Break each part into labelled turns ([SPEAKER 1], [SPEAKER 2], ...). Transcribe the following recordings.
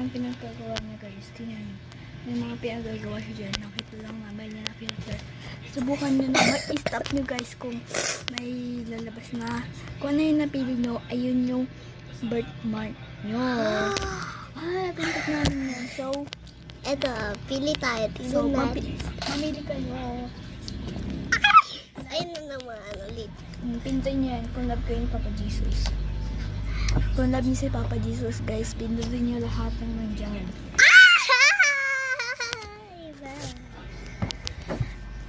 [SPEAKER 1] ang pinagagawa niya guys. Tingnan niyo. May mga pinagagawa siya dyan. Nakita lang naman niya na filter. Subukan niyo na i-stop niyo guys kung may lalabas na. Kung ano yung napili niyo, ayun yung birthmark niyo. Pinag namin yan. So,
[SPEAKER 2] Eto, pili tayo.
[SPEAKER 1] so
[SPEAKER 2] Tingnan natin.
[SPEAKER 1] mamili kayo.
[SPEAKER 2] Ayun na naman ulit.
[SPEAKER 1] Pindutin niyo yan kung love kayo ni Papa Jesus. Kung love niyo si Papa Jesus guys, pindutin niyo lahat ng nandyan.
[SPEAKER 2] Iba.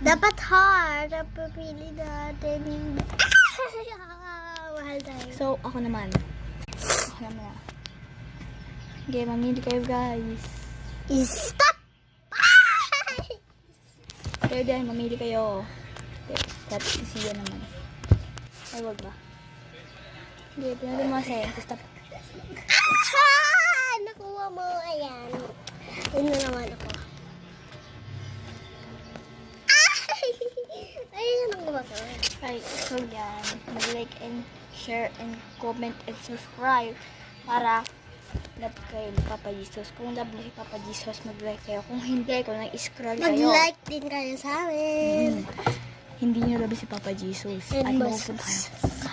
[SPEAKER 2] Dapat hard. Napapili natin yung... Mahal tayo.
[SPEAKER 1] So, ako naman. Okay, mamili kayo guys.
[SPEAKER 2] Stop!
[SPEAKER 1] Kayo din, mamili kayo. Dapat isiya naman. Ay, wag ba? Hindi, pinali mo kasi. Stop.
[SPEAKER 2] Nakuha mo. Ayan. Ayun na naman ako. Ayun ang gawa ko.
[SPEAKER 1] Ay, so yan. Mag-like and share and comment and subscribe para love kayo ni Papa Jesus. Kung love niyo si Papa Jesus, mag-like kayo. Kung hindi, kung nag-scroll kayo.
[SPEAKER 2] Mag-like din kayo sa amin.
[SPEAKER 1] Hindi niyo love si Papa Jesus.
[SPEAKER 2] And
[SPEAKER 1] At
[SPEAKER 2] mas-
[SPEAKER 1] mapupunta kayo.